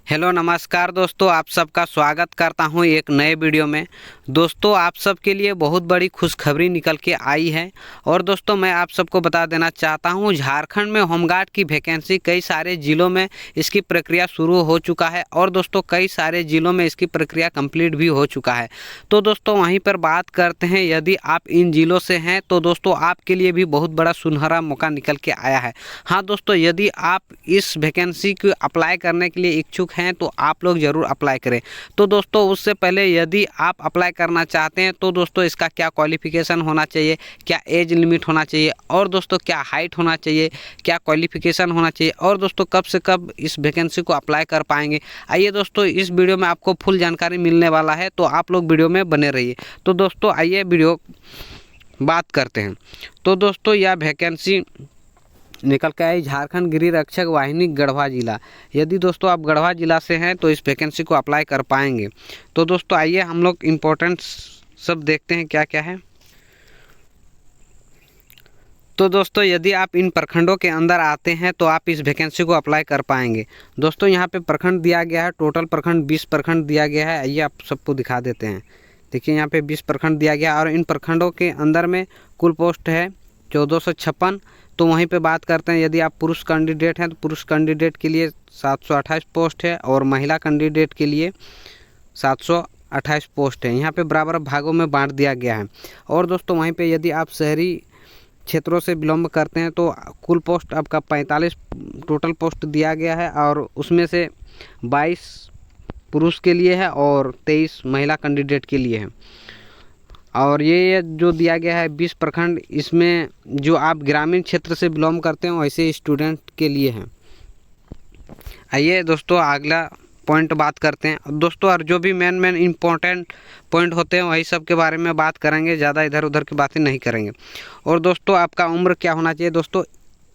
Hello नमस्कार दोस्तों, आप सबका स्वागत करता हूं एक नए वीडियो में। दोस्तों, आप सबके लिए बहुत बड़ी खुशखबरी निकल के आई है। और दोस्तों, मैं आप सबको बता देना चाहता हूं, झारखंड में होमगार्ड की वैकेंसी कई सारे ज़िलों में इसकी प्रक्रिया शुरू हो चुका है और दोस्तों कई सारे ज़िलों में इसकी प्रक्रिया कंप्लीट भी हो चुका है। तो दोस्तों वहीं पर बात करते हैं, यदि आप इन ज़िलों से हैं तो दोस्तों आपके लिए भी बहुत बड़ा सुनहरा मौका निकल के आया है। हाँ दोस्तों, यदि आप इस वैकेंसी को अप्लाई करने के लिए इच्छुक हैं तो आप लोग ज़रूर अप्लाई करें। तो दोस्तों उससे पहले यदि आप अप्लाई करना चाहते हैं तो दोस्तों इसका क्या क्वालिफ़िकेशन होना चाहिए, क्या एज लिमिट होना चाहिए और दोस्तों क्या हाइट होना चाहिए, क्या क्वालिफ़िकेशन होना चाहिए और दोस्तों कब से कब इस वैकेंसी को अप्लाई कर पाएंगे, आइए दोस्तों इस वीडियो में आपको फुल जानकारी मिलने वाला है। तो आप लोग वीडियो में बने रहिए। तो दोस्तों आइए वीडियो बात करते हैं। तो दोस्तों यह वैकेंसी निकल के आई झारखंड गृह रक्षक वाहिनी गढ़वा जिला। यदि दोस्तों आप गढ़वा जिला से हैं तो इस वैकेंसी को अप्लाई कर पाएंगे। तो दोस्तों आइए हम लोग इम्पोर्टेंट सब देखते हैं क्या क्या है। तो दोस्तों यदि आप इन प्रखंडों के अंदर आते हैं तो आप इस वैकेंसी को अप्लाई कर पाएंगे। दोस्तों यहाँ पे प्रखंड दिया गया है, टोटल प्रखंड 20 प्रखंड दिया गया है। आइए आप सबको दिखा देते हैं। देखिए यहाँ पे 20 प्रखंड दिया गया और इन प्रखंडों के अंदर में कुल पोस्ट है 1456। तो वहीं पे बात करते हैं, यदि आप पुरुष कैंडिडेट हैं तो पुरुष कैंडिडेट के लिए 728 पोस्ट है और महिला कैंडिडेट के लिए 728 पोस्ट है। यहाँ पे बराबर भागों में बांट दिया गया है। और दोस्तों वहीं पे यदि आप शहरी क्षेत्रों से बिलोंग करते हैं तो कुल पोस्ट आपका 45 टोटल पोस्ट दिया गया है और उसमें से 22 पुरुष के लिए है और 23 महिला कैंडिडेट के लिए है। और ये जो दिया गया है 20 प्रखंड, इसमें जो आप ग्रामीण क्षेत्र से बिलोंग करते हैं वैसे स्टूडेंट के लिए हैं। आइए दोस्तों अगला पॉइंट बात करते हैं। दोस्तों और जो भी मेन इम्पोर्टेंट पॉइंट होते हैं वही सब के बारे में बात करेंगे, ज़्यादा इधर उधर की बातें नहीं करेंगे। और दोस्तों आपका उम्र क्या होना चाहिए। दोस्तों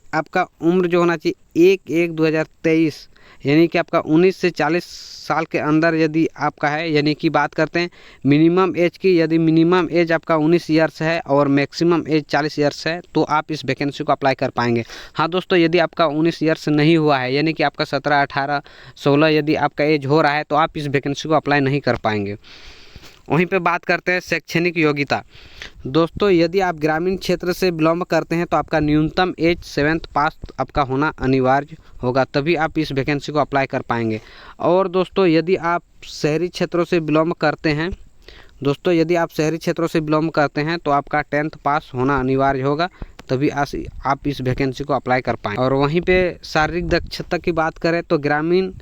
आपका उम्र जो होना चाहिए 1/1/2023 यानी कि आपका 19 से 40 साल के अंदर यदि आपका है, यानी कि बात करते हैं मिनिमम एज की। यदि मिनिमम एज आपका 19 ईयर्स है और मैक्सिमम एज 40 ईयर्स है तो आप इस वैकेंसी को अप्लाई कर पाएंगे। हाँ दोस्तों, यदि आपका 19 ईयर्स नहीं हुआ है, यानी कि आपका 17, 18, 16 यदि आपका एज हो रहा है तो आप इस वैकेंसी को अप्लाई नहीं कर पाएंगे। वहीं पे बात करते हैं शैक्षणिक योग्यता। दोस्तों यदि आप ग्रामीण क्षेत्र से बिलोंग करते हैं तो आपका न्यूनतम एज 7th पास आपका होना अनिवार्य होगा, तभी आप इस वैकेंसी को अप्लाई कर पाएंगे। और दोस्तों यदि आप शहरी क्षेत्रों से बिलोंग करते हैं तो आपका 10th पास होना अनिवार्य होगा, तभी आप इस वैकेंसी को अप्लाई कर पाएंगे। और वहीं पे शारीरिक दक्षता की बात करें तो ग्रामीण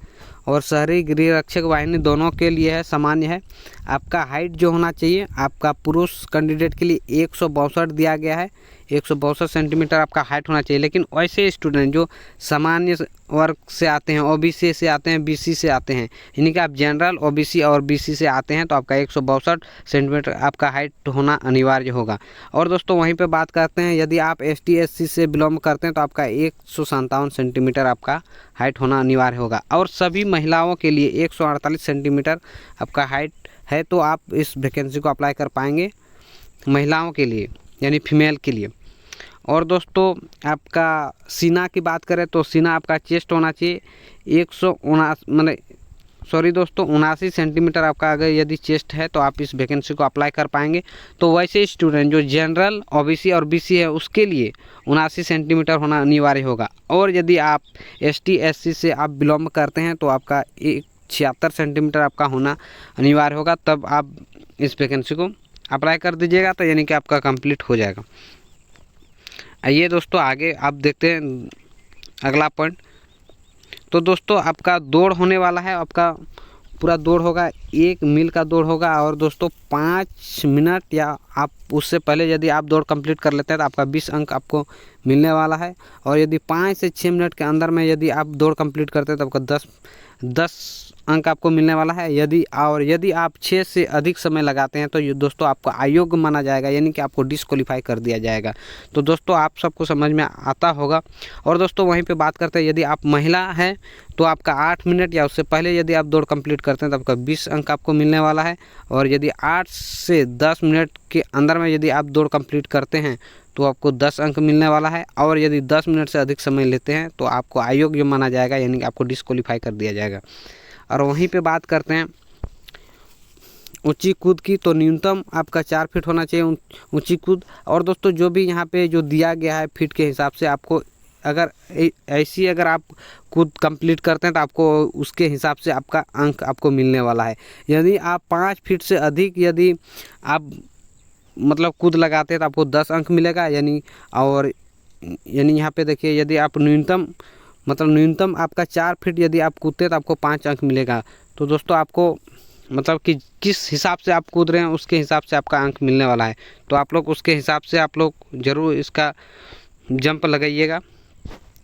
और शहरी गृह रक्षक वाहिनी दोनों के लिए है, सामान्य है। आपका हाइट जो होना चाहिए, आपका पुरुष कैंडिडेट के लिए 162 दिया गया है, 162 सेंटीमीटर आपका हाइट होना चाहिए। लेकिन वैसे स्टूडेंट जो सामान्य वर्ग से आते हैं, ओबीसी से आते हैं, बीसी से आते हैं, यानी कि आप जनरल, ओबीसी और बीसी से आते हैं तो आपका 162 सेंटीमीटर आपका हाइट होना अनिवार्य होगा। और दोस्तों वहीं पे बात करते हैं, यदि आप एसटी एससी से बिलोंग करते हैं तो आपका 157 सेंटीमीटर आपका हाइट होना अनिवार्य होगा। और सभी महिलाओं के लिए 148 सेंटीमीटर आपका हाइट है, तो आप इस वैकेंसी को अप्लाई कर पाएंगे महिलाओं के लिए, यानी फीमेल के लिए। और दोस्तों आपका सीना की बात करें तो सीना आपका चेस्ट होना चाहिए 79 सेंटीमीटर आपका अगर यदि चेस्ट है तो आप इस वैकेंसी को अप्लाई कर पाएंगे। तो वैसे स्टूडेंट जो जनरल, ओबीसी और बीसी है उसके लिए 79 सेंटीमीटर होना अनिवार्य होगा। और यदि आप एसटी एससी से आप बिलोंग करते हैं तो आपका 76 सेंटीमीटर आपका होना अनिवार्य होगा, तब आप इस वैकेंसी को अप्लाई कर दीजिएगा, तो यानी कि आपका कंप्लीट हो जाएगा। आइए दोस्तों आगे आप देखते हैं अगला पॉइंट। तो दोस्तों आपका दौड़ होने वाला है, आपका पूरा दौड़ होगा 1 मील का दौड़ होगा। और दोस्तों 5 मिनट या आप उससे पहले यदि आप दौड़ कंप्लीट कर लेते हैं तो आपका 20 अंक आपको मिलने वाला है। और यदि 5 से 6 मिनट के अंदर में यदि आप दौड़ कंप्लीट करते हैं तो आपका 10 अंक आपको मिलने वाला है। यदि आप 6 से अधिक समय लगाते हैं तो ये दोस्तों आपको अयोग्य माना जाएगा, यानी कि आपको डिस्क्वालीफाई कर दिया जाएगा। तो दोस्तों आप सबको समझ में आता होगा। और दोस्तों वहीं पे बात करते हैं, यदि आप महिला हैं तो आपका 8 मिनट या उससे पहले यदि आप दौड़ कंप्लीट करते हैं तो आपका 20 अंक आपको मिलने वाला है। और यदि 8 से 10 मिनट के अंदर में यदि आप दौड़ कंप्लीट करते हैं तो आपको 10 अंक मिलने वाला है। और यदि 10 मिनट से अधिक समय लेते हैं तो आपको अयोग्य माना जाएगा, यानी कि आपको डिस्क्वालीफाई कर दिया जाएगा। और वहीं पे बात करते हैं ऊंची कूद की, तो न्यूनतम आपका 4 फीट होना चाहिए ऊंची कूद। और दोस्तों जो भी यहाँ पे जो दिया गया है फीट के हिसाब से, आपको अगर ऐसी अगर आप कूद कंप्लीट करते हैं तो आपको उसके हिसाब से आपका अंक आपको मिलने वाला है। यदि आप 5 फीट से अधिक यदि आप मतलब कूद लगाते हैं तो आपको 10 अंक मिलेगा यानी यहाँ पे देखिए, यदि आप न्यूनतम आपका 4 फीट यदि आप कूदते हैं तो आपको 5 अंक मिलेगा। तो दोस्तों आपको मतलब कि किस हिसाब से आप कूद रहे हैं उसके हिसाब से आपका अंक मिलने वाला है। तो आप लोग उसके हिसाब से आप लोग ज़रूर इसका जंप लगाइएगा,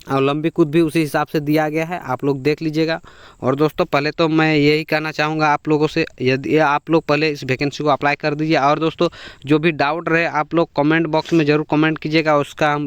और लंबी कूद भी उसी हिसाब से दिया गया है, आप लोग देख लीजिएगा। और दोस्तों पहले तो मैं यही कहना चाहूँगा आप लोगों से, यदि आप लोग पहले इस वैकेंसी को अप्लाई कर दीजिए। और दोस्तों जो भी डाउट रहे आप लोग कमेंट बॉक्स में ज़रूर कमेंट कीजिएगा, उसका हम